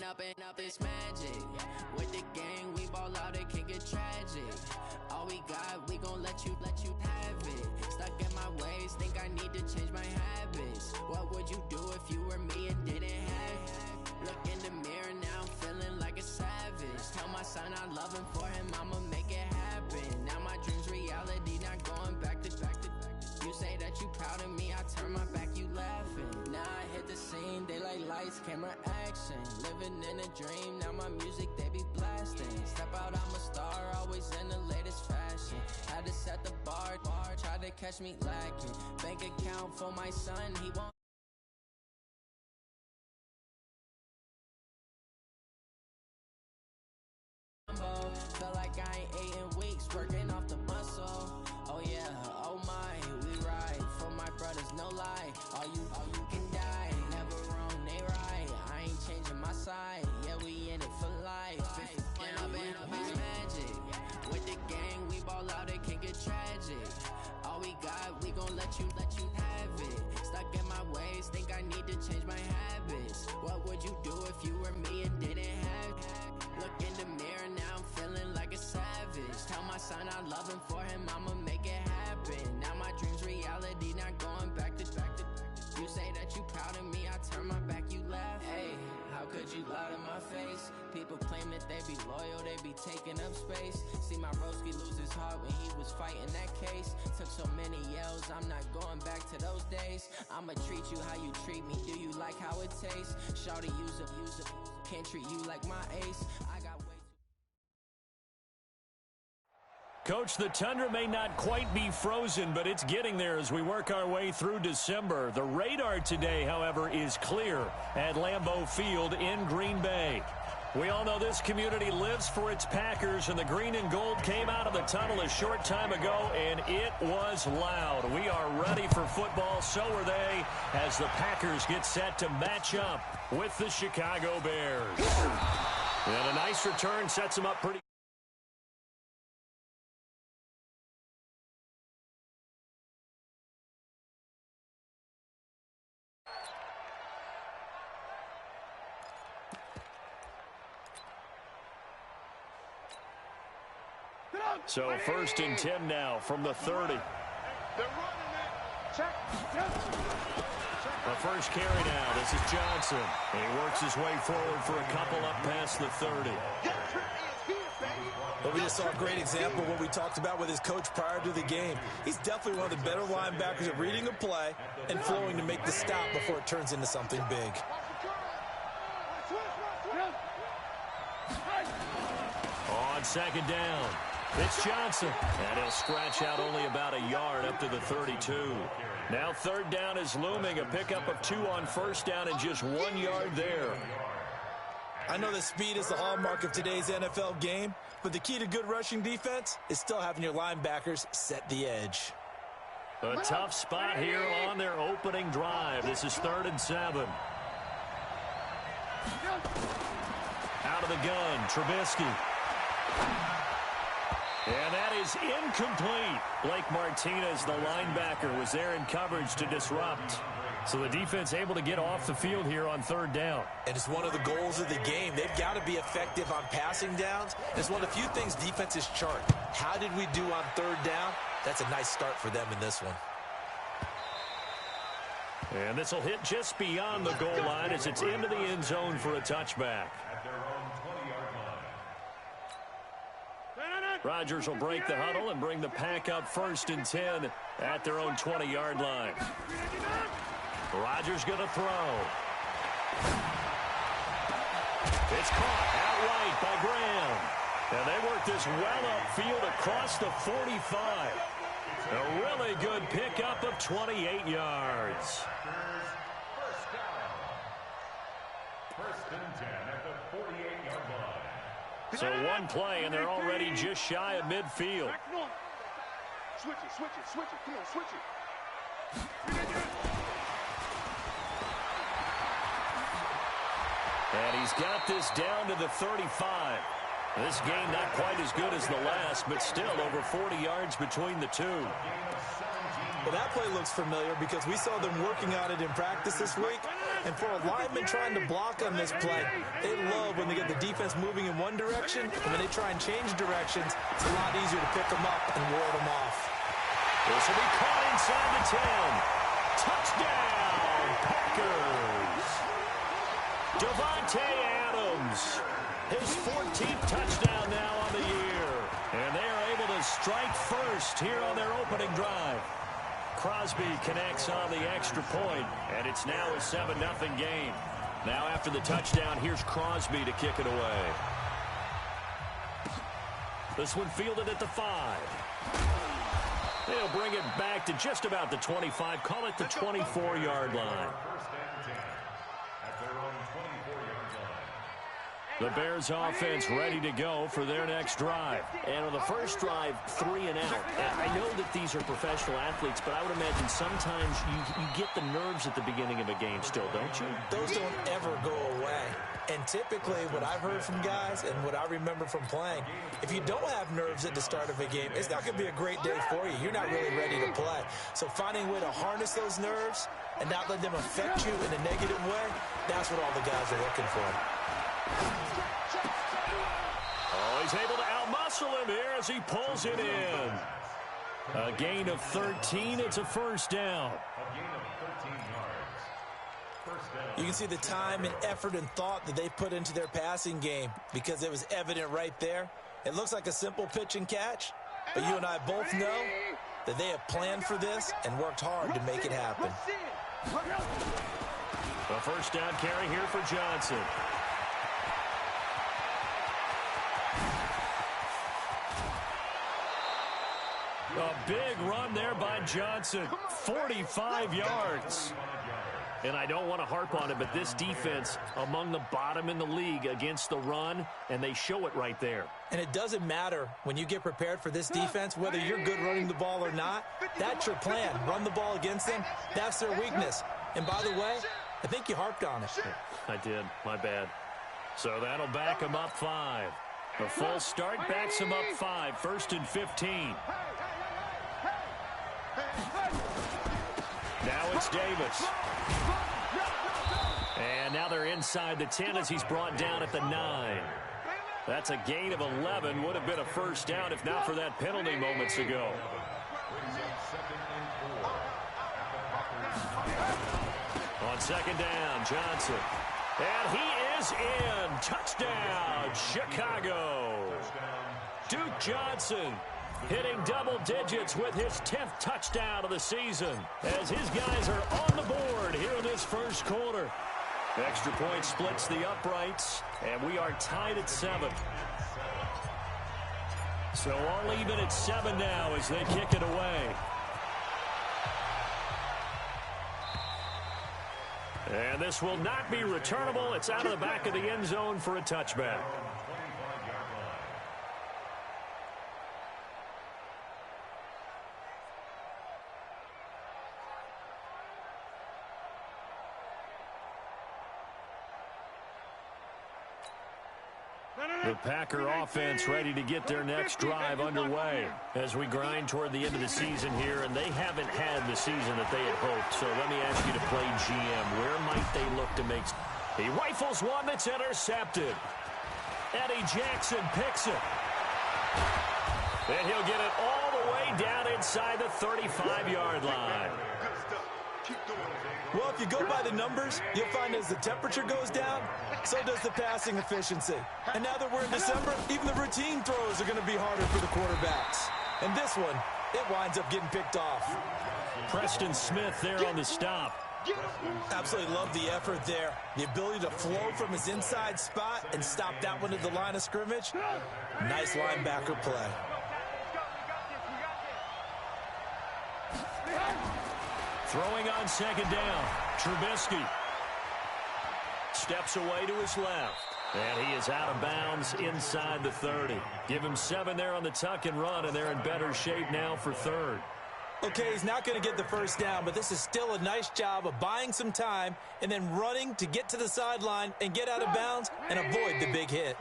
up this magic. With the gang, we ball out, it can get tragic. All we got, we gon' let you have it. Stuck in my ways, think I need to change my habits. What would you do if you were me and didn't have it? Look in the mirror, now I'm feeling like a savage. Tell my son I love him, for him I'ma make it happen. Now my dream's reality, not going back to. You say that you proud of me, I turn my back, you laughing. Now I hit the scene, they like lights, camera, action. Living in a dream, now my music, they be blasting. Step out, I'm a star, always in the latest fashion. Had to set the bar, tried to catch me lacking. Bank account for my son, he won't. Felt like I ain't ate in weeks, working off the muscle. Oh yeah, oh my, we ride for my brothers, no lie. All you can die, never wrong, they right. I ain't changing my side, yeah, we in it for life. And up is magic. With the gang, we ball out, it can get tragic. All we got, we gon' let you have it. Stuck in my ways, think I need to change my habits. What would you do if you were me and didn't have it? Look in the mirror, now I'm feeling like a savage. Tell my son I love him, for him I'ma make it happen. Now my dream's reality, not going back to. You say that you proud of me, I turn my back, you laugh. Hey, how could you lie to my face? People claim that they be loyal, they be taking up space. See my broski lose his heart when he was fighting that case. Took so many yells, I'm not going back to those days. I'ma treat you how you treat me, do you like how it tastes? Shawty, use up, can't treat you like my ace. I got way too. Coach, the tundra may not quite be frozen, but it's getting there as we work our way through December. The radar today, however, is clear at Lambeau Field in Green Bay. We all know this community lives for its Packers, and the green and gold came out of the tunnel a short time ago, and it was loud. We are ready for football, so are they, as the Packers get set to match up with the Chicago Bears. And a nice return sets them up pretty. So 1st and 10 now from the 30. The first carry now. This is Johnson. And he works his way forward for a couple up past the 30. Well, we just saw a great example of what we talked about with his coach prior to the game. He's definitely one of the better linebackers at reading a play and flowing to make the stop before it turns into something big. On 2nd down, it's Johnson. And he'll scratch out only about a yard up to the 32. Now 3rd down is looming. A pickup of 2 on 1st down and just 1 yard there. I know that speed is the hallmark of today's NFL game, but the key to good rushing defense is still having your linebackers set the edge. A tough spot here on their opening drive. This is 3rd and 7. Out of the gun, Trubisky. And that is incomplete. Blake Martinez, the linebacker, was there in coverage to disrupt. So the defense able to get off the field here on 3rd down. And it's one of the goals of the game. They've got to be effective on passing downs. It's one of the few things defenses chart. How did we do on 3rd down? That's a nice start for them in this one. And this will hit just beyond the goal line as it's into the end zone for a touchback. Rodgers will break the huddle and bring the pack up 1st and 10 at their own 20-yard line. Rodgers going to throw. It's caught outright by Graham. And they work this well upfield across the 45. A really good pickup of 28 yards. First and 10 at the 48-yard line. So one play, and they're already just shy of midfield. Switch it. Come on, switch it. And he's got this down to the 35. This game not quite as good as the last, but still over 40 yards between the two. Well, that play looks familiar because we saw them working on it in practice this week. And for a lineman trying to block on this play, they love when they get the defense moving in one direction, and when they try and change directions, it's a lot easier to pick them up and ward them off. This will be caught inside the 10. Touchdown, Packers. Davante Adams, his 14th touchdown now on the year. And they are able to strike first here on their opening drive. Crosby connects on the extra point, and it's now a 7-0 game. Now after the touchdown, here's Crosby to kick it away. This one fielded at the 5. They'll bring it back to just about the 25. Call it the 24-yard line. The Bears offense ready to go for their next drive. And on the first drive, 3 and out. I know that these are professional athletes, but I would imagine sometimes you get the nerves at the beginning of a game still, don't you? Those don't ever go away. And typically what I've heard from guys and what I remember from playing, if you don't have nerves at the start of a game, it's not going to be a great day for you. You're not really ready to play. So finding a way to harness those nerves and not let them affect you in a negative way, that's what all the guys are looking for. Oh, he's able to outmuscle him here as he pulls it in. A gain of 13. It's a first down. You can see the time and effort and thought that they put into their passing game because it was evident right there. It looks like a simple pitch and catch, but you and I both know that they have planned for this and worked hard to make it happen. A first down carry here for Johnson. A big run there by Johnson. 45 yards. And I don't want to harp on it, but this defense among the bottom in the league against the run, and they show it right there. And it doesn't matter when you get prepared for this defense, whether you're good running the ball or not. That's your plan. Run the ball against them. That's their weakness. And by the way, I think you harped on it. I did. My bad. So that'll back them up 5. A full start backs them up 5. First and 15. Now it's Davis. And now they're inside the 10 as he's brought down at the 9. That's a gain of 11. Would have been a first down if not for that penalty moments ago. On second down, Johnson. And he is in. Touchdown, Chicago. Duke Johnson hitting double digits with his 10th touchdown of the season as his guys are on the board here in this first quarter. Extra point splits the uprights, and we are tied at 7. So all even at 7 now as they kick it away. And this will not be returnable. It's out of the back of the end zone for a touchback. The Packer offense ready to get their next drive underway as we grind toward the end of the season here, and they haven't had the season that they had hoped. So let me ask you to play GM. Where might they look to make... He rifles one that's intercepted. Eddie Jackson picks it. And he'll get it all the way down inside the 35-yard line. Well, if you go by the numbers, you'll find as the temperature goes down, so does the passing efficiency. And now that we're in December, even the routine throws are going to be harder for the quarterbacks. And this one, it winds up getting picked off. Preston Smith there on the stop. Absolutely love the effort there. The ability to flow from his inside spot and stop that one at the line of scrimmage. Nice linebacker play. Throwing on second down, Trubisky steps away to his left, and he is out of bounds inside the 30. Give him 7 there on the tuck and run, and they're in better shape now for third. Okay, he's not going to get the first down, but this is still a nice job of buying some time and then running to get to the sideline and get out of bounds and avoid the big hit.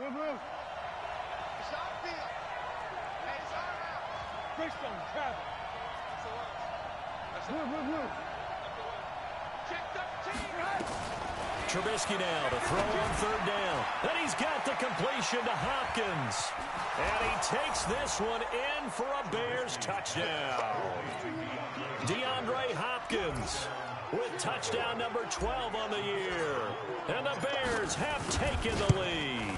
Trubisky now to throw on third down. And he's got the completion to Hopkins. And he takes this one in for a Bears touchdown. DeAndre Hopkins with touchdown number 12 on the year. And the Bears have taken the lead.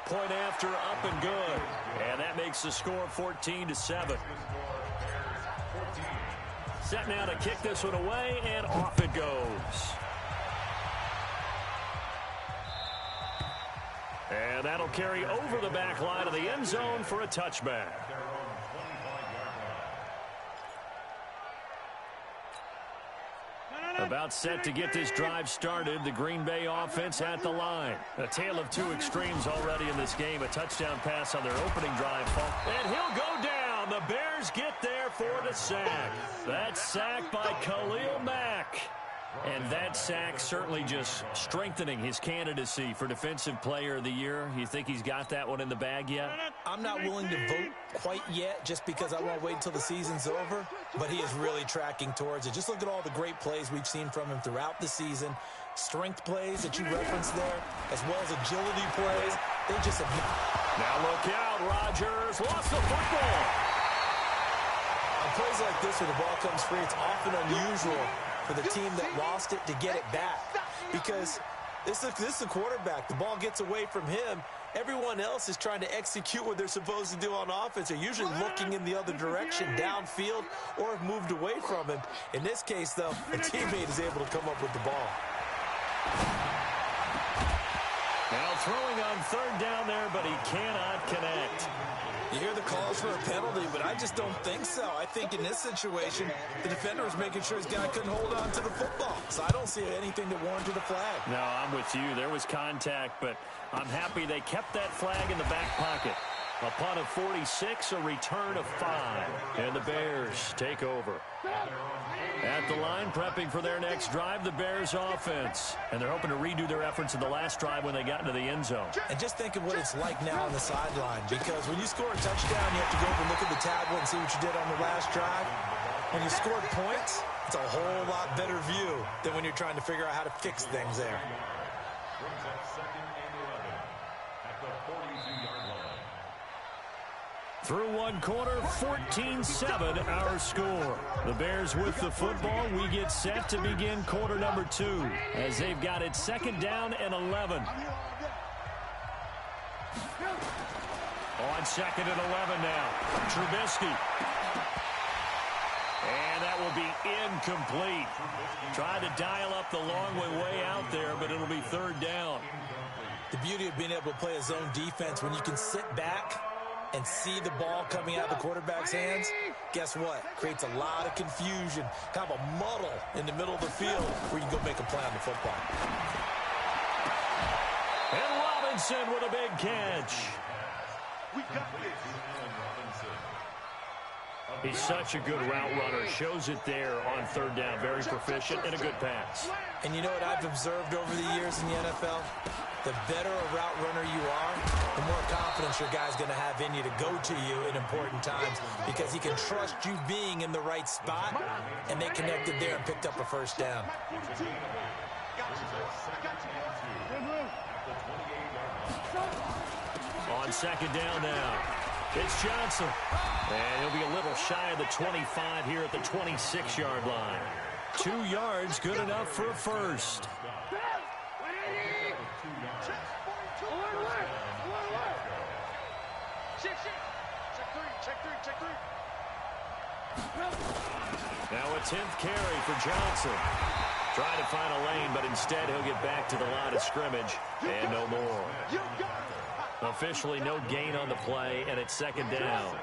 Point after, up and good. And that makes the score 14-7. Set now to kick this one away, and off it goes. And that'll carry over the back line of the end zone for a touchback. About set to get this drive started. The Green Bay offense at the line. A tale of two extremes already in this game. A touchdown pass on their opening drive. And he'll go down. The Bears get there for the sack. That sack by Khalil Mack. And that sack certainly just strengthening his candidacy for Defensive Player of the Year. You think he's got that one in the bag yet? I'm not willing to vote quite yet just because I want to wait until the season's over, but he is really tracking towards it. Just look at all the great plays we've seen from him throughout the season. Strength plays that you referenced there, as well as agility plays. They just have... Now look out, Rodgers lost the football. On plays like this where the ball comes free, it's often unusual for the team that lost it to get it back, because this is the quarterback. The ball gets away from him. Everyone else is trying to execute what they're supposed to do on offense. They're usually looking in the other direction, downfield, or have moved away from him. In this case, though, a teammate is able to come up with the ball. Now throwing on third down there, but he cannot connect. You hear the calls for a penalty, but I just don't think so. I think in this situation, the defender was making sure his guy couldn't hold on to the football. So I don't see anything that warranted a flag. No, I'm with you. There was contact, but I'm happy they kept that flag in the back pocket. A punt of 46, a return of 5. And the Bears take over. At the line, prepping for their next drive, the Bears offense. And they're hoping to redo their efforts in the last drive when they got into the end zone. And just think of what it's like now on the sideline, because when you score a touchdown, you have to go over and look at the tablet and see what you did on the last drive. When you scored points, it's a whole lot better view than when you're trying to figure out how to fix things there. Brings up 2nd and 11 at the 42-yard line. Through one quarter, 14-7 our score. The Bears with the football. We get set to begin quarter number 2 as they've got it 2nd down and 11. On 2nd and 11 now. Trubisky. And that will be incomplete. Try to dial up the long way out there, but it'll be 3rd down. The beauty of being able to play a zone defense, when you can sit back and see the ball coming out of the quarterback's hands, guess what? Creates a lot of confusion, kind of a muddle in the middle of the field where you can go make a play on the football. And Robinson with a big catch. We got this. He's such a good route runner. Shows it there on 3rd down. Very proficient and a good pass. And you know what I've observed over the years in the NFL? The better a route runner you are, the more confidence your guy's going to have in you to go to you in important times, because he can trust you being in the right spot, and they connected there and picked up a 1st down. On 2nd down now, it's Johnson. And he'll be a little shy of the 25 here at the 26-yard line. 2 yards, good enough for a first. Now a 10th carry for Johnson. Trying to find a lane, but instead he'll get back to the line of scrimmage. And no more. Officially no gain on the play, and it's 2nd down.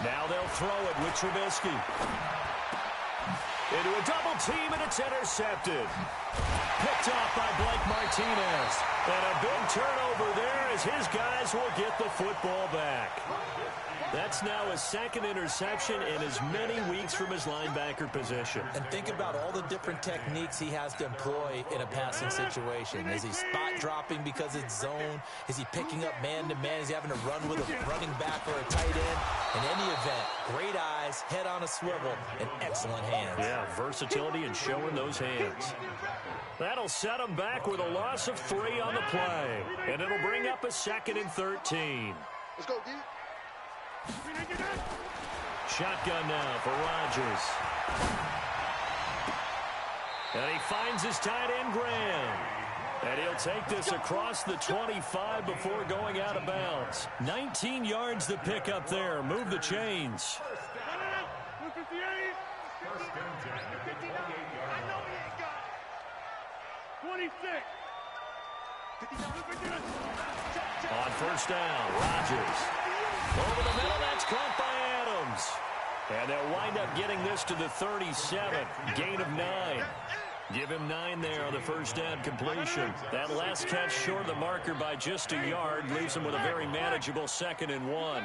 Now they'll throw it with Trubisky. Into a double team, and it's intercepted. Picked off by Blake Martinez. And a big turnover there as his guys will get the football back. That's now his second interception in as many weeks from his linebacker position. And think about all the different techniques he has to employ in a passing situation. Is he spot dropping because it's zone? Is he picking up man-to-man? Is he having to run with a running back or a tight end? In any event, great eyes, head on a swivel, and excellent hands. Yeah, versatility and showing those hands. That'll set him back with a loss of 3 on the play. And it'll bring up a 2nd and 13. Let's go, D. Shotgun now for Rodgers. And he finds his tight end, Graham. And he'll take this across the 25 before going out of bounds. 19 yards to pick up there. Move the chains. 26. On first down, Rodgers. Over the middle, that's caught by Adams. And they'll wind up getting this to the 37. Gain of 9. Give him 9 there on the first down completion. That last catch short of the marker by just a yard leaves him with a very manageable 2nd and 1.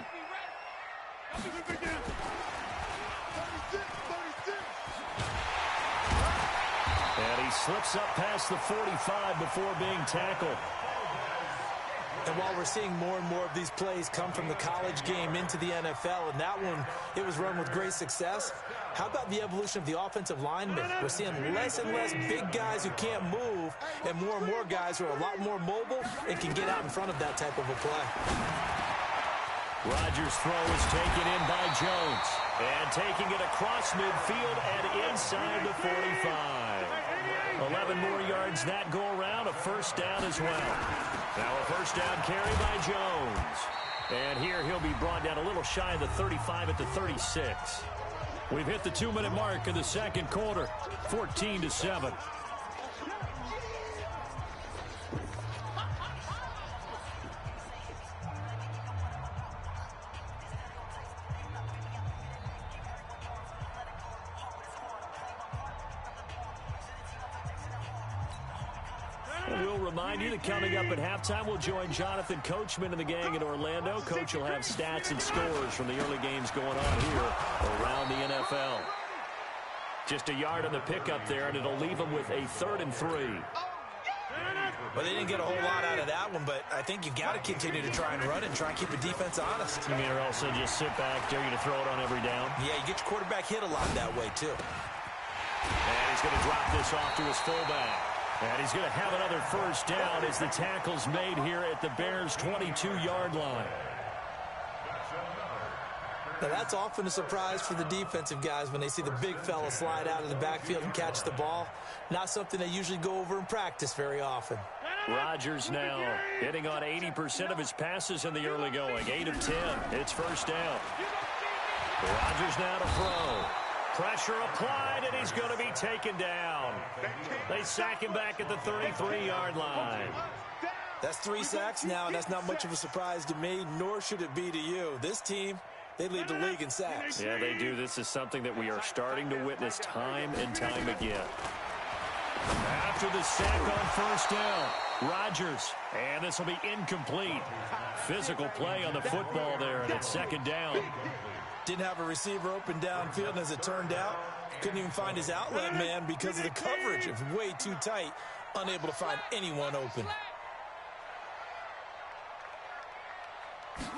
And he slips up past the 45 before being tackled. And while we're seeing more and more of these plays come from the college game into the NFL, and that one, it was run with great success, how about the evolution of the offensive linemen? We're seeing less and less big guys who can't move, and more guys who are a lot more mobile and can get out in front of that type of a play. Rodgers' throw is taken in by Jones. And taking it across midfield and inside the 45. 11 more yards that go around, a first down as well. Now a first down carry by Jones. And here he'll be brought down a little shy of the 35 at the 36. We've hit the 2-minute mark in the second quarter, 14-7. We'll remind you that coming up at halftime, we'll join Jonathan Coachman and the gang in Orlando. Coach will have stats and scores from the early games going on here around the NFL. Just a yard on the pickup there, and it'll leave them with a 3rd and 3. Well, they didn't get a whole lot out of that one, but I think you got to continue to try and run it and try and keep the defense honest. You mean, or also just sit back, dare you to throw it on every down? Yeah, you get your quarterback hit a lot that way, too. And he's going to drop this off to his fullback. And he's going to have another first down as the tackle's made here at the Bears' 22-yard line. Now, that's often a surprise for the defensive guys when they see the big fella slide out of the backfield and catch the ball. Not something they usually go over in practice very often. Rodgers now hitting on 80% of his passes in the early going. 8 of 10. It's first down. Rodgers now to throw. Pressure applied, and he's going to be taken down. They sack him back at the 33-yard line. That's 3 sacks now, and that's not much of a surprise to me, nor should it be to you. This team, they lead the league in sacks. Yeah, they do. This is something that we are starting to witness time and time again. After the sack on first down, Rodgers, and this will be incomplete. Physical play on the football there, and it's 2nd down. Didn't have a receiver open downfield, and as it turned out, couldn't even find his outlet man because of the coverage. It was way too tight, unable to find anyone open.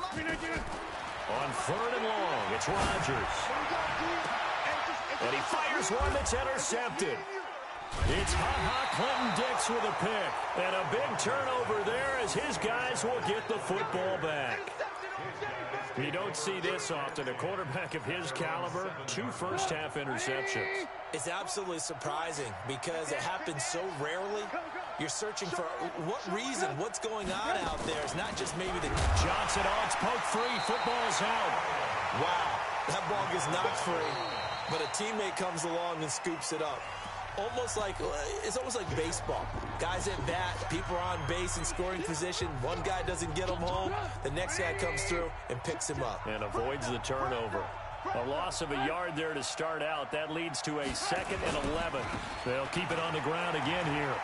On 3rd and long, it's Rodgers. And he fires one that's intercepted. It's Clinton Dix with a pick. And a big turnover there as his guys will get the football back. You don't see this often. A quarterback of his caliber, 2 first-half interceptions. It's absolutely surprising because it happens so rarely. You're searching for what reason, what's going on out there. It's not just maybe the... Johnson on, it's poke free. Football's out. Wow, that ball gets knocked free, but a teammate comes along and scoops it up. It's almost like baseball. Guys at bat, people are on base in scoring position. One guy doesn't get them home. The next guy comes through and picks him up. And avoids the turnover. A loss of a yard there to start out. That leads to a 2nd and 11. They'll keep it on the ground again here.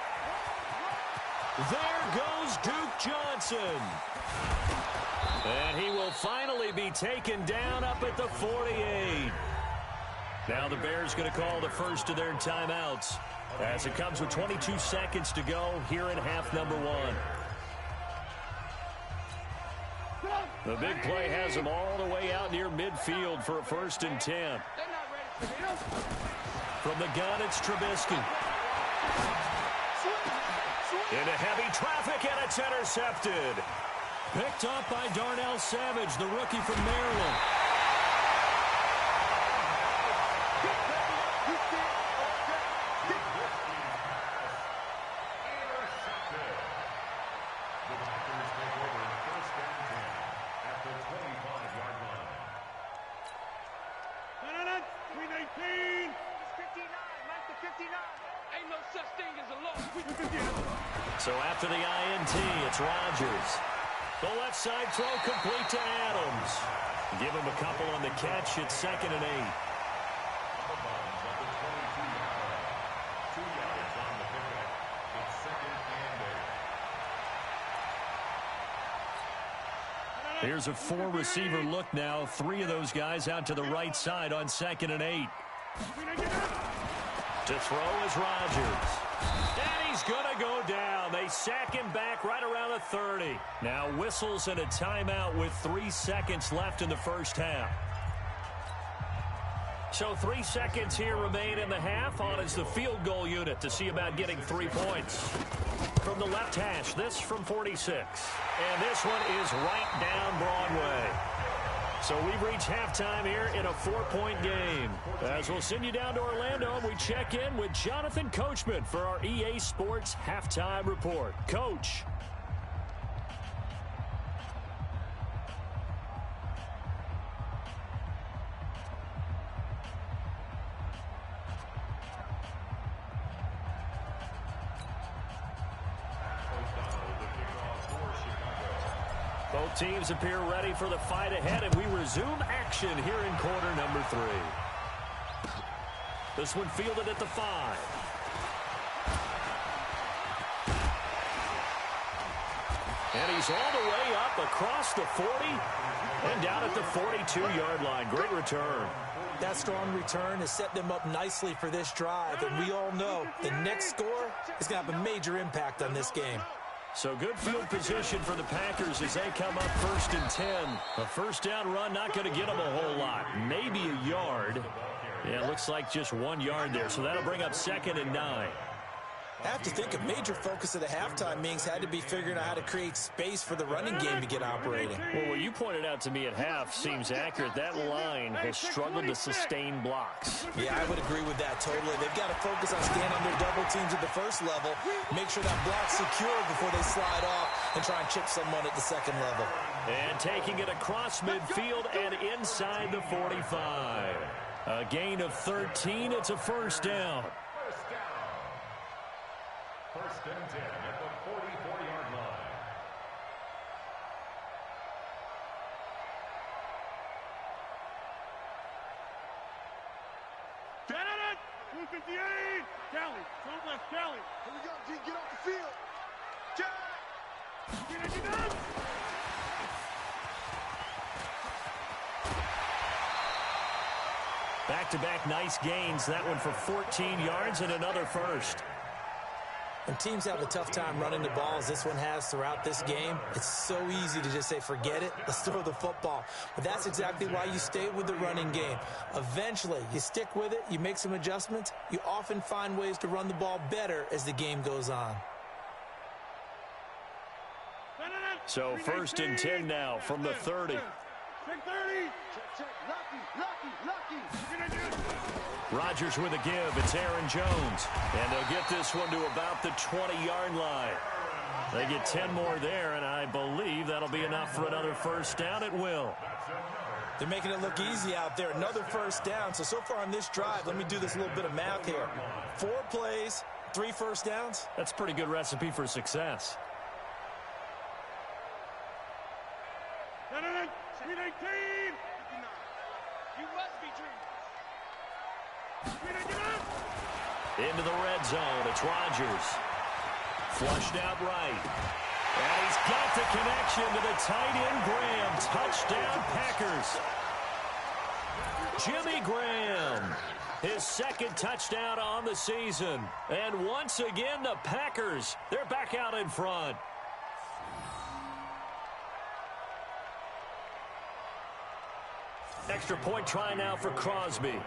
There goes Duke Johnson. And he will finally be taken down up at the 48. Now the Bears going to call the first of their timeouts as it comes with 22 seconds to go here in half number 1. The big play has them all the way out near midfield for a 1st and 10. From the gun, it's Trubisky. Into heavy traffic, and it's intercepted. Picked up by Darnell Savage, the rookie from Maryland. So after the INT, it's Rodgers. The left side throw complete to Adams. Give him a couple on the catch. It's 2nd and 8. Here's a 4-receiver look now. 3 of those guys out to the right side on 2nd and 8. To throw is Rodgers. And he's going to go down. They sack him back right around the 30. Now whistles and a timeout with 3 seconds left in the first half. So 3 seconds here remain in the half. On is the field goal unit to see about getting 3 points. From the left hash, this from 46. And this one is right down Broadway. So we've reached halftime here in a 4-point game. As we'll send you down to Orlando, we check in with Jonathan Coachman for our EA Sports Halftime Report. Coach. Both teams appear ready for the fight ahead, and we resume action here in quarter number 3. This one fielded at the 5. And he's all the way up across the 40 and down at the 42-yard line. Great return. That strong return has set them up nicely for this drive, and we all know the next score is going to have a major impact on this game. So good field position for the Packers as they come up 1st and 10. A first down run not going to get them a whole lot. Maybe a yard. Yeah, it looks like just 1 yard there. So that'll bring up 2nd and 9. I have to think a major focus of the halftime meetings had to be figuring out how to create space for the running game to get operating. Well, what you pointed out to me at half seems accurate. That line has struggled to sustain blocks. Yeah, I would agree with that totally. They've got to focus on staying on their double teams at the first level, make sure that block's secure before they slide off and try and chip someone at the second level. And taking it across midfield and inside the 45. A gain of 13. It's a first down. 1st and 10 at the 44-yard line. Janet, 258. Kelly, don't let Kelly. Here we go, G, get off the field. Janet. Back-to-back nice gains. That one for 14 yards and another first. When teams have a tough time running the ball as this one has throughout this game, it's so easy to just say, forget it, let's throw the football. But that's exactly why you stay with the running game. Eventually, you stick with it, you make some adjustments, you often find ways to run the ball better as the game goes on. So 1st and 10 now from the 30. Rodgers with a give. It's Aaron Jones. And they'll get this one to about the 20-yard line. They get 10 more there, and I believe that'll be enough for another first down. It will. They're making it look easy out there. Another first down. So far on this drive, let me do this little bit of math here. 4 plays, 3 first downs. That's a pretty good recipe for success. You must be dreaming. Into the red zone. It's Rodgers. Flushed out right. And he's got the connection to the tight end, Graham. Touchdown, Packers. Jimmy Graham, his second touchdown on the season. And once again, the Packers, they're back out in front. Extra point try now for Crosby.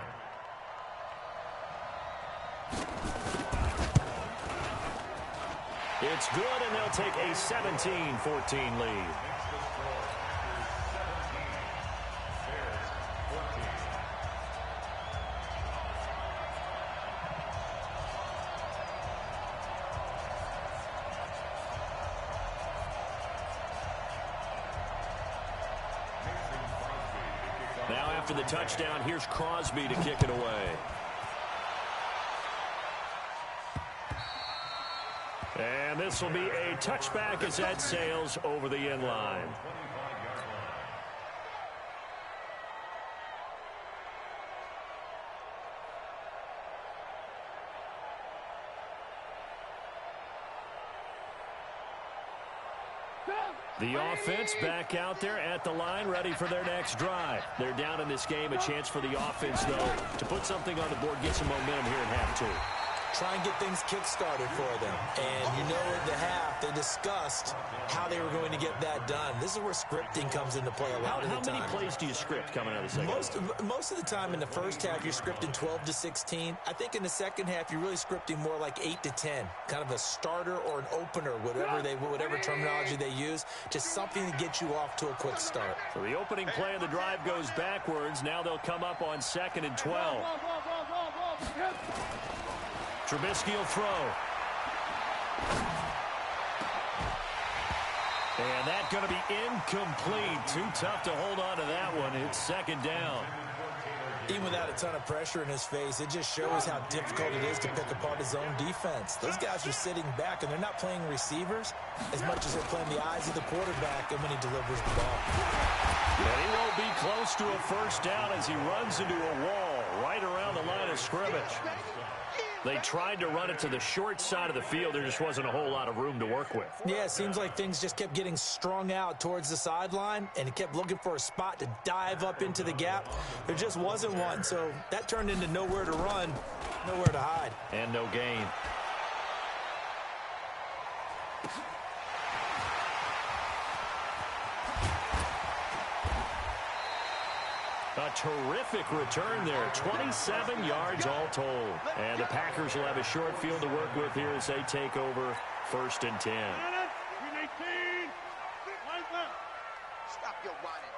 It's good, and they'll take a 17-14 lead. Now after the touchdown, here's Crosby to kick it away. And this will be a touchback as that sails over the end line. The offense back out there at the line, ready for their next drive. They're down in this game. A chance for the offense, though, to put something on the board, get some momentum here in half two. Try and get things kick-started for them. And you know at the half, they discussed how they were going to get that done. This is where scripting comes into play a lot of the time. How many plays do you script coming out of the second? Most of the time in the first half, you're scripting 12 to 16. I think in the second half, you're really scripting more like 8 to 10. Kind of a starter or an opener, whatever terminology they use. Just something to get you off to a quick start. So the opening play of the drive goes backwards. Now they'll come up on 2nd and 12. Trubisky will throw. And that's going to be incomplete. Too tough to hold on to that one. It's 2nd down. Even without a ton of pressure in his face, it just shows how difficult it is to pick apart his own defense. Those guys are sitting back, and they're not playing receivers as much as they're playing the eyes of the quarterback and when he delivers the ball. And he won't be close to a first down as he runs into a wall right around the line of scrimmage. They tried to run it to the short side of the field. There just wasn't a whole lot of room to work with. Yeah, it seems like things just kept getting strung out towards the sideline, and he kept looking for a spot to dive up into the gap. There just wasn't one, so that turned into nowhere to run, nowhere to hide. And no gain. A terrific return there. 27 yards all told. And the Packers will have a short field to work with here as they take over 1st and 10. Stop your whining.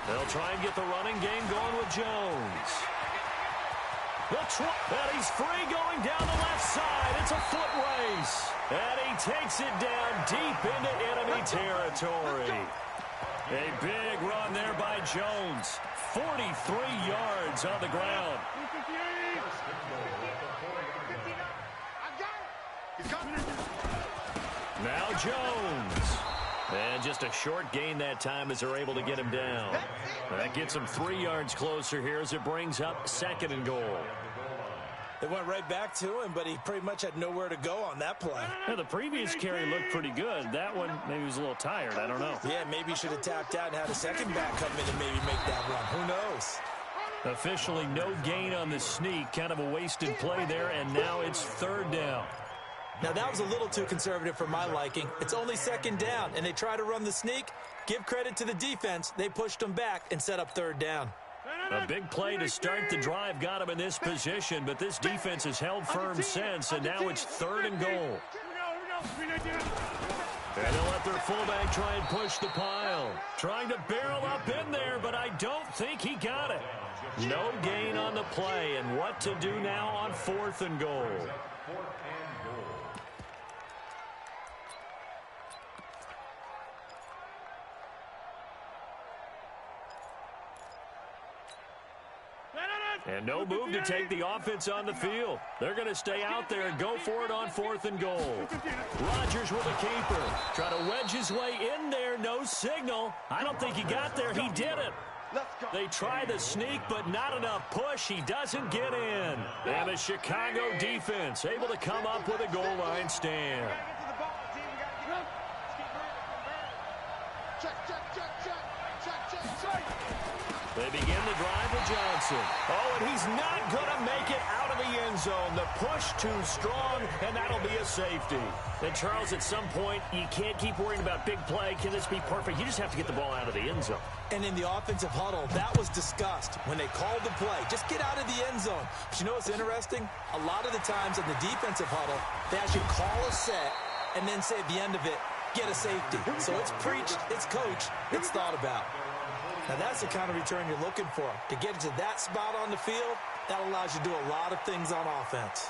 They'll try and get the running game going with Jones. And he's free going down the left side. It's a foot race. And he takes it down deep into enemy territory. A big run there by Jones. 43 yards on the ground. Now Jones. And just a short gain that time as they're able to get him down. That gets him 3 yards closer here as it brings up 2nd and goal. They went right back to him, but he pretty much had nowhere to go on that play. Yeah, the previous carry looked pretty good. That one, maybe he was a little tired. I don't know. Yeah, maybe he should have tapped out and had a second back come in and maybe make that run. Who knows? Officially no gain on the sneak. Kind of a wasted play there, and now it's 3rd down. Now, that was a little too conservative for my liking. It's only 2nd down, and they try to run the sneak. Give credit to the defense. They pushed them back and set up 3rd down. A big play to start the drive got him in this position, but this defense has held firm since, and now it's 3rd and goal. And they'll let their fullback try and push the pile. Trying to barrel up in there, but I don't think he got it. No gain on the play, and what to do now on 4th and goal. And no move to take the offense on the field. They're going to stay out there and go for it on 4th and goal. Rodgers with a keeper. Try to wedge his way in there. No signal. I don't think he got there. He did it. They try the sneak, but not enough push. He doesn't get in. And the Chicago defense able to come up with a goal line stand. They begin the drive with Johnson. Oh, and he's not going to make it out of the end zone. The push too strong, and that'll be a safety. And, Charles, at some point, you can't keep worrying about big play. Can this be perfect? You just have to get the ball out of the end zone. And in the offensive huddle, that was discussed when they called the play. Just get out of the end zone. But you know what's interesting? A lot of the times in the defensive huddle, they actually call a set and then say at the end of it, get a safety. So it's preached, it's coached, it's thought about. Now, that's the kind of return you're looking for. To get to that spot on the field, that allows you to do a lot of things on offense.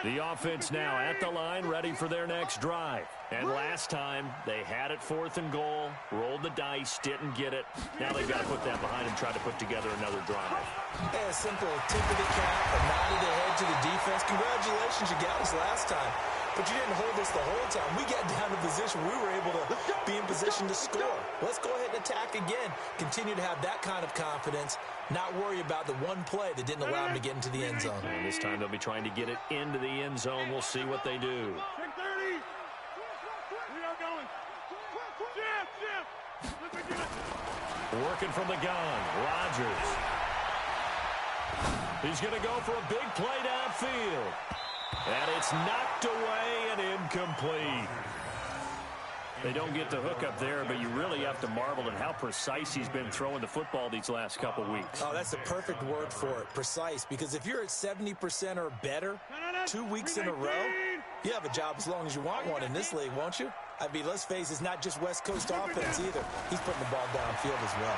The offense now at the line, ready for their next drive. And last time, they had it 4th and goal, rolled the dice, didn't get it. Now they've got to put that behind and try to put together another drive. A simple tip of the cap, a nod of the head to the defense. Congratulations, you got us last time. But you didn't hold us the whole time. We got down to position. We were able to be in position to score. Let's go ahead and attack again. Continue to have that kind of confidence. Not worry about the one play that didn't allow them to get into the end zone. And this time they'll be trying to get it into the end zone. We'll see what they do. Check 30. We are going. Shift. Working from the gun, Rodgers. He's going to go for a big play downfield. And it's knocked away and incomplete. They don't get the hook up there, but you really have to marvel at how precise he's been throwing the football these last couple weeks. Oh, that's the perfect word for it, precise. Because if you're at 70% or better 2 weeks in a row, you have a job as long as you want one in this league, won't you? I mean, let's face it, it's not just West Coast offense either. He's putting the ball downfield as well.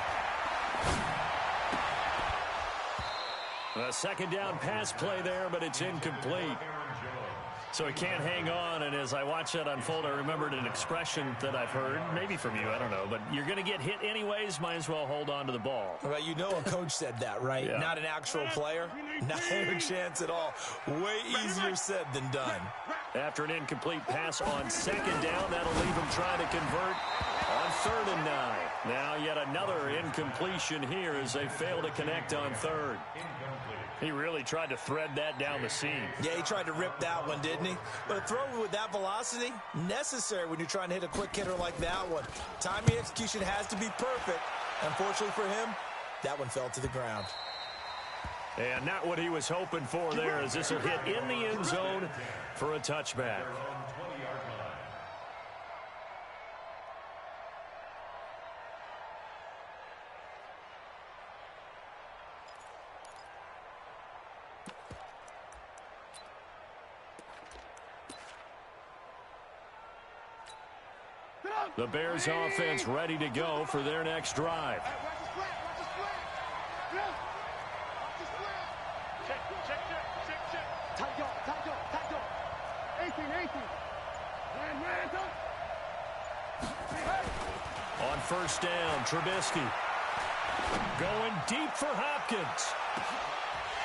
A second down pass play there, but it's incomplete. So he can't hang on, and as I watch that unfold, I remembered an expression that I've heard, maybe from you, I don't know, but you're going to get hit anyways, might as well hold on to the ball. Well, you know a coach said that, right? Yeah. Not an actual player. Not a chance at all. Way easier said than done. After an incomplete pass on second down, that'll leave him trying to convert on 3rd and 9. Now yet another incompletion here as they fail to connect on 3rd. He really tried to thread that down the seam. Yeah, he tried to rip that one, didn't he? But a throw with that velocity, necessary when you're trying to hit a quick hitter like that one. Timing execution has to be perfect. Unfortunately for him, that one fell to the ground. And not what he was hoping for there, as this will hit in the end zone for a touchback. The Bears offense ready to go for their next drive. On 1st down, Trubisky going deep for Hopkins.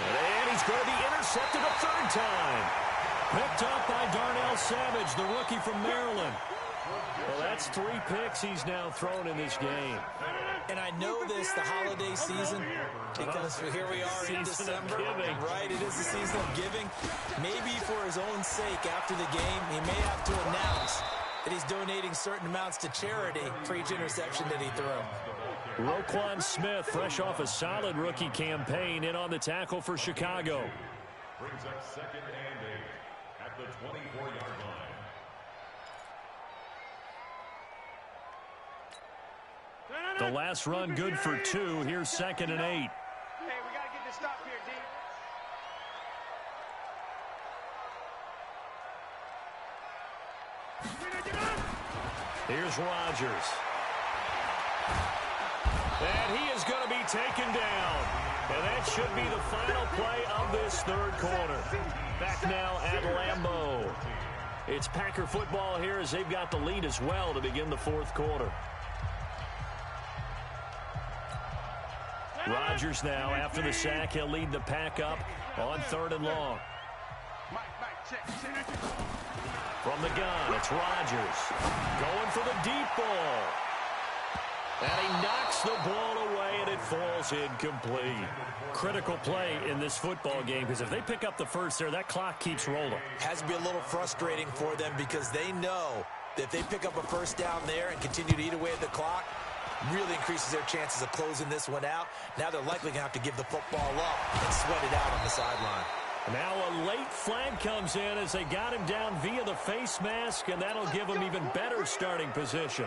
And he's going to be intercepted a 3rd time. Picked up by Darnell Savage, the rookie from Maryland. Well, that's 3 picks he's now thrown in this game. And I know this, the holiday season, because here we are in December. Right, it is the season of giving. Maybe for his own sake after the game, he may have to announce that he's donating certain amounts to charity for each interception that he threw. Roquan Smith, fresh off a solid rookie campaign, in on the tackle for Chicago. Brings up 2nd and 8 at the 24-yard line. The last run good for 2. Here's 2nd and 8. Hey, we got to get this stop here, D. Here's Rodgers. And he is going to be taken down. And that should be the final play of this 3rd quarter. Back now at Lambeau. It's Packer football here as they've got the lead as well to begin the 4th quarter. Rodgers now, after the sack, he'll lead the Pack up on 3rd and long. From the gun, it's Rodgers. Going for the deep ball. And he knocks the ball it falls incomplete. Critical play in this football game, because if they pick up the first there, that clock keeps rolling. Has to be a little frustrating for them because they know that if they pick up a first down there and continue to eat away at the clock, really increases their chances of closing this one out. Now they're likely going to have to give the football up and sweat it out on the sideline. Now a late flag comes in as they got him down via the face mask, and that'll give him even better starting position.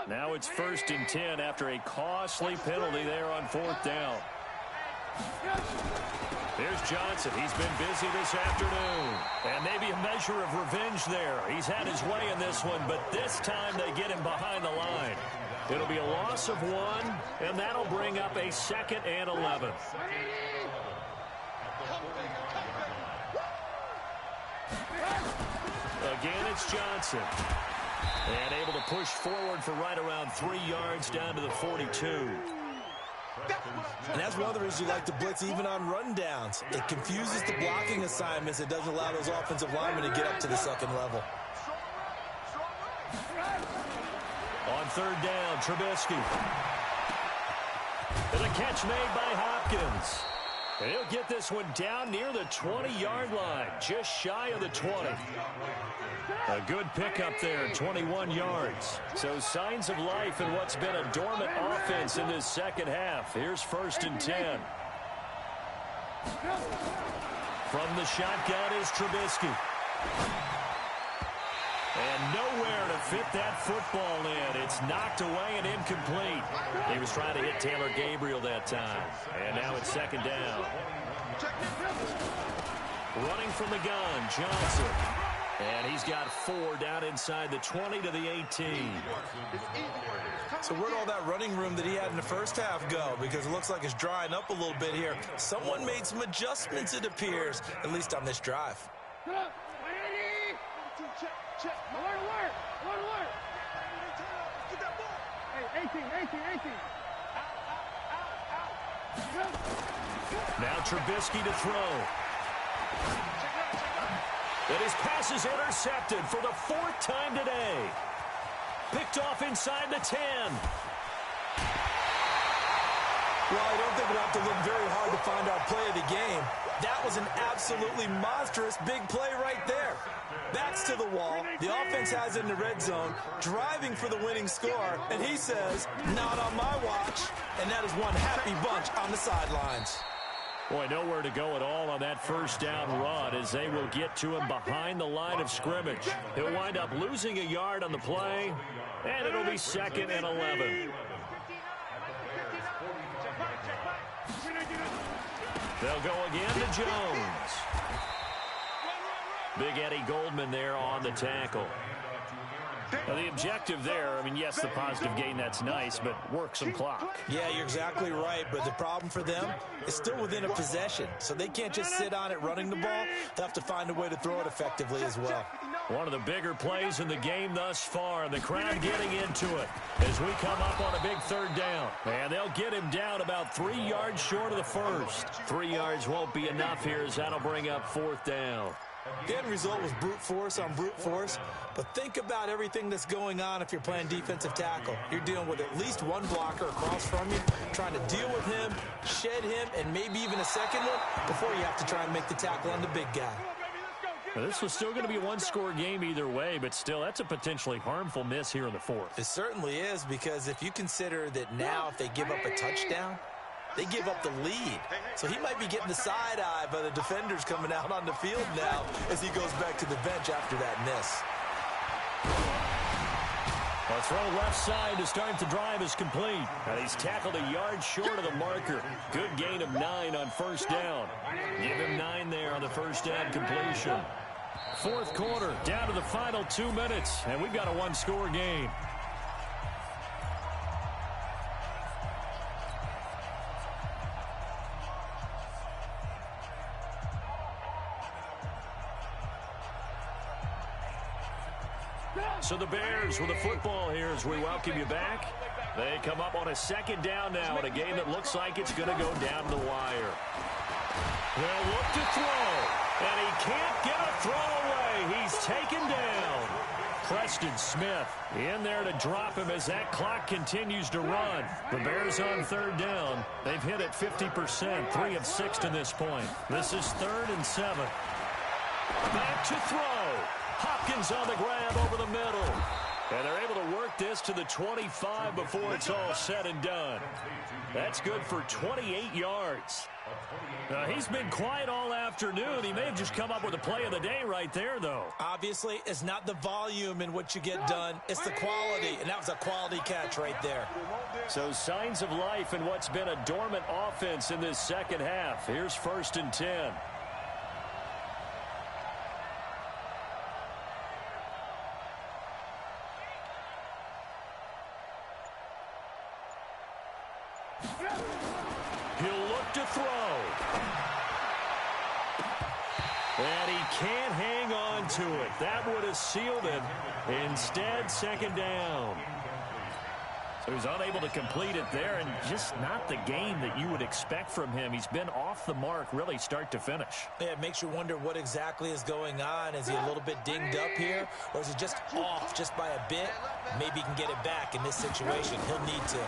Now it's 1st and 10 after a costly penalty there on 4th down. Here's Johnson. He's been busy this afternoon. And maybe a measure of revenge there. He's had his way in this one, but this time they get him behind the line. It'll be a loss of 1, and that'll bring up a 2nd and 11. Again, it's Johnson. And able to push forward for right around 3 yards down to the 42. And that's one of the reasons you like to blitz even on rundowns. It confuses the blocking assignments. It doesn't allow those offensive linemen to get up to the 2nd level. On 3rd down, Trubisky. And a catch made by Hopkins. And he'll get this one down near the 20-yard line, just shy of the 20. A good pickup there, 21 yards. So signs of life in what's been a dormant offense in this second half. Here's 1st and 10. From the shotgun is Trubisky. And nowhere to fit that football in. It's knocked away and incomplete. He was trying to hit Taylor Gabriel that time. And now it's 2nd down. Running from the gun, Johnson. And he's got 4 down inside the 20 to the 18. So where'd all that running room that he had in the first half go? Because it looks like it's drying up a little bit here. Someone made some adjustments, it appears, at least on this drive. Check. Alert. Get that ball. Hey, 18. Now Trubisky to throw. And his pass is intercepted for the 4th time today. Picked off inside the 10. Well, I don't think we'll have to look very hard to find our play of the game. That was an absolutely monstrous big play right there. Backs to the wall. The offense has it in the red zone, driving for the winning score. And he says, not on my watch. And that is one happy bunch on the sidelines. Boy, nowhere to go at all on that 1st down run as they will get to him behind the line of scrimmage. He'll wind up losing a yard on the play, and it'll be 2nd and 11. They'll go again to Jones. Big Eddie Goldman there on the tackle. Now, the objective there, I mean, yes, the positive gain, that's nice, but work some clock. Yeah, you're exactly right, but the problem for them is still within a possession, so they can't just sit on it running the ball. They'll have to find a way to throw it effectively as well. One of the bigger plays in the game thus far, and the crowd getting into it as we come up on a big 3rd down. And they'll get him down about 3 yards short of the 1st. 3 yards won't be enough here as that'll bring up 4th down. The end result was brute force on brute force, but think about everything that's going on if you're playing defensive tackle. You're dealing with at least one blocker across from you, trying to deal with him, shed him, and maybe even a second one before you have to try and make the tackle on the big guy. Now, this was still going to be a one-score game either way, but still, that's a potentially harmful miss here in the 4th. It certainly is, because if you consider that now if they give up a touchdown, they give up the lead. So he might be getting the side eye by the defenders coming out on the field now as he goes back to the bench after that miss. A throw left side to start the drive is complete. And he's tackled a yard short of the marker. Good gain of 9 on 1st down. Give him 9 there on the 1st down completion. 4th quarter, down to the final 2 minutes, and we've got a one-score game. So the Bears with the football here as we welcome you back. They come up on a 2nd down now in a game that looks like it's going to go down the wire. They'll look to throw. And he can't get a throw away. He's taken down. Preston Smith in there to drop him as that clock continues to run. The Bears on third down. They've hit it 50%, 3 of 6 to this point. This is 3rd and 7. Back to throw. Hopkins on the grab over the middle. And they're able to work this to the 25 before it's all said and done. That's good for 28 yards. He's been quiet all afternoon. He may have just come up with a play of the day right there, though. Obviously, it's not the volume in what you get done. It's the quality, and that was a quality catch right there. So signs of life in what's been a dormant offense in this second half. Here's 1st and 10. He'll look to throw. And he can't hang on to it. That would have sealed it. Instead, 2nd down. So he's unable to complete it there, and just not the game that you would expect from him. He's been off the mark really start to finish. Yeah, it makes you wonder what exactly is going on. Is he a little bit dinged up here, or is he just off just by a bit? Maybe he can get it back in this situation. He'll need to.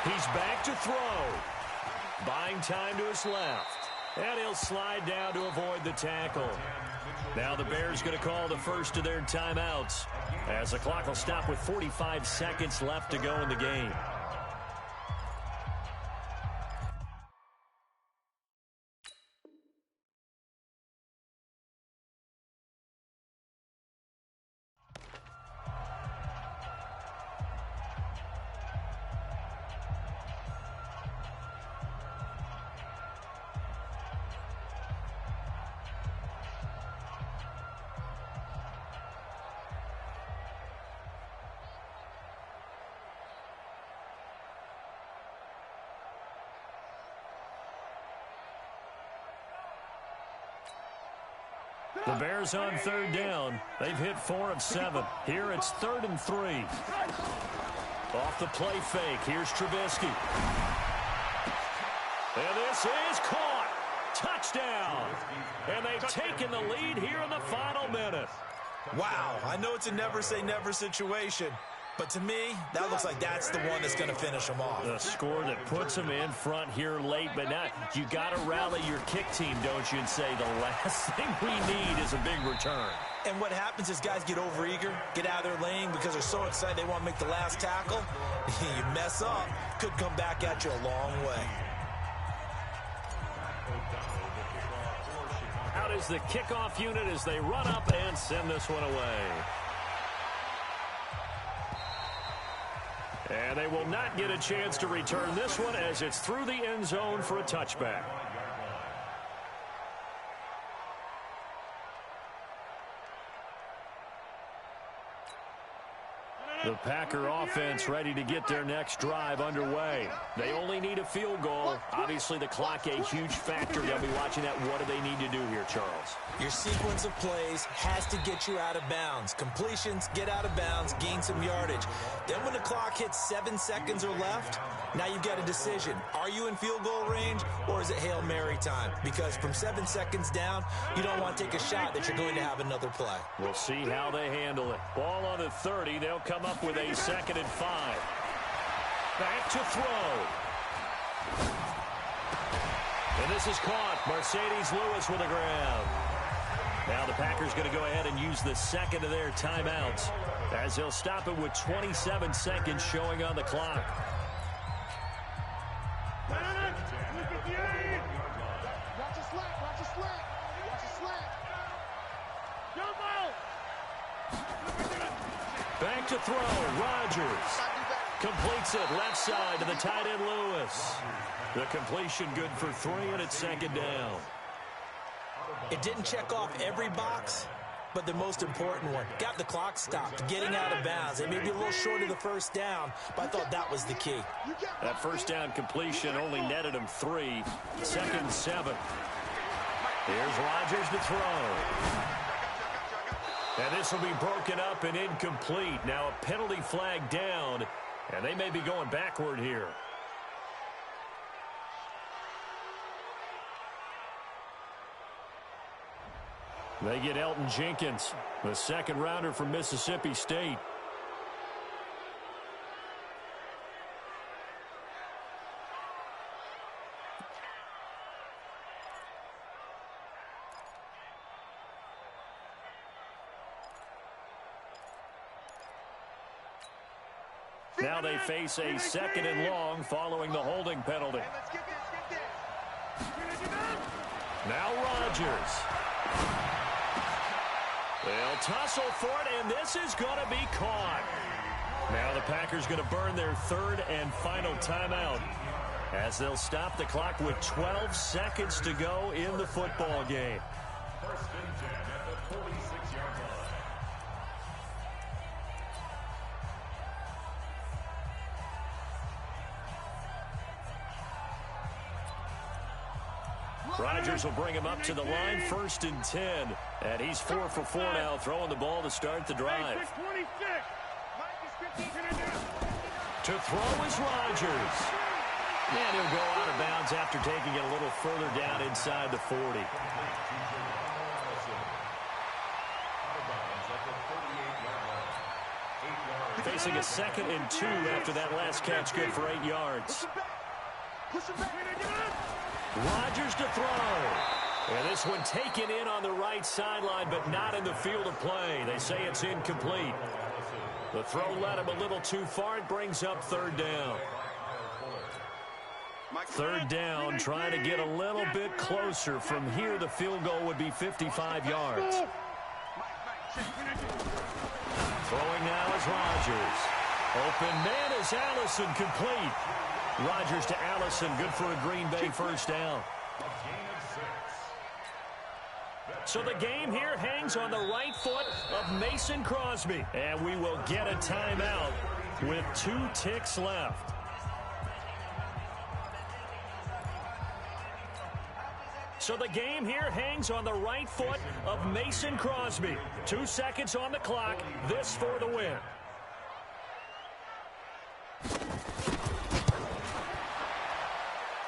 He's back to throw. Buying time to his left. And he'll slide down to avoid the tackle. Now the Bears going to call the first of their timeouts, as the clock will stop with 45 seconds left to go in the game. The Bears on 3rd down. They've hit 4 of 7. Here it's 3rd and 3. Off the play fake. Here's Trubisky. And this is caught. Touchdown. And they've taken the lead here in the final minute. Wow, I know it's a never-say-never situation, but to me, that looks like that's the one that's going to finish them off. The score that puts them in front here late, but now you got to rally your kick team, don't you, and say the last thing we need is a big return. And what happens is guys get overeager, get out of their lane because they're so excited they want to make the last tackle. You mess up, could come back at you a long way. Out is the kickoff unit as they run up and send this one away. And they will not get a chance to return this one as it's through the end zone for a touchback. The Packer offense ready to get their next drive underway. They only need a field goal. Obviously, the clock a huge factor. They'll be watching that. What do they need to do here, Charles? Your sequence of plays has to get you out of bounds. Completions, get out of bounds, gain some yardage. Then when the clock hits 7 seconds or left, now you've got a decision. Are you in field goal range, or is it Hail Mary time? Because from 7 seconds down, you don't want to take a shot that you're going to have another play. We'll see how they handle it. Ball on the 30. They'll come up with a 2nd and 5. Back to throw. And this is caught. Mercedes Lewis with a grab. Now the Packers going to go ahead and use the 2nd of their timeouts, as they'll stop it with 27 seconds showing on the clock. Back to throw. Rodgers completes it left side to the tight end Lewis. The completion good for 3, and it's 2nd down. It didn't check off every box, but the most important one. Got the clock stopped, getting out of bounds. They may be a little short of the 1st down, but I thought that was the key. That 1st down completion only netted him 3. 2nd and 7. Here's Rodgers to throw. And this will be broken up and incomplete. Now a penalty flag down, and they may be going backward here. They get Elton Jenkins, the second rounder from Mississippi State. Now they face a second and long following the holding penalty. Now Rodgers. They'll tussle for it, and this is going to be caught. Now the Packers going to burn their third and final timeout as they'll stop the clock with 12 seconds to go in the football game. First and 10 at the 46-yard line. Rodgers will bring him up to the line, first and 10. And he's 4 for 4 now, throwing the ball to start the drive. To throw is Rodgers. And he'll go out of bounds after taking it a little further down inside the 40. Facing a second and 2 after that last catch, good for 8 yards. Rodgers to throw. And this one taken in on the right sideline, but not in the field of play. They say it's incomplete. The throw led him a little too far. It brings up third down. Third down, trying to get a little bit closer. From here, the field goal would be 55 yards. Throwing now is Rodgers. Open man is Allison, complete. Rodgers to Allison, good for a Green Bay first down. So the game here hangs on the right foot of Mason Crosby. And we will get a timeout with 2 ticks left. So the game here hangs on the right foot of Mason Crosby. 2 seconds on the clock. This for the win.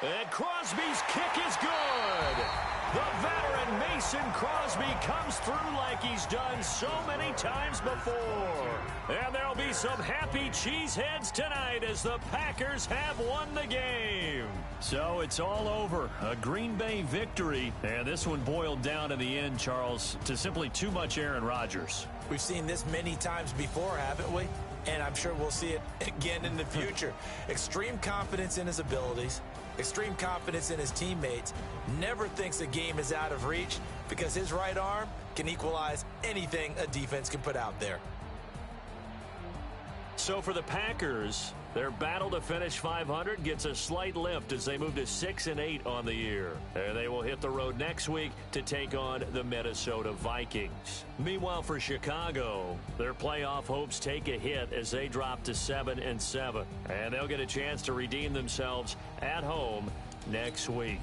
And Crosby's kick is good. The veteran Mason Crosby comes through like he's done so many times before. And there'll be some happy cheeseheads tonight as the Packers have won the game. So it's all over. A Green Bay victory. And this one boiled down in the end, Charles, to simply too much Aaron Rodgers. We've seen this many times before, haven't we? And I'm sure we'll see it again in the future. Extreme confidence in his abilities, extreme confidence in his teammates, never thinks a game is out of reach because his right arm can equalize anything a defense can put out there. So for the Packers, their battle to finish 500 gets a slight lift as they move to 6-8 on the year. And they will hit the road next week to take on the Minnesota Vikings. Meanwhile, for Chicago, their playoff hopes take a hit as they drop to 7-7. And they'll get a chance to redeem themselves at home next week.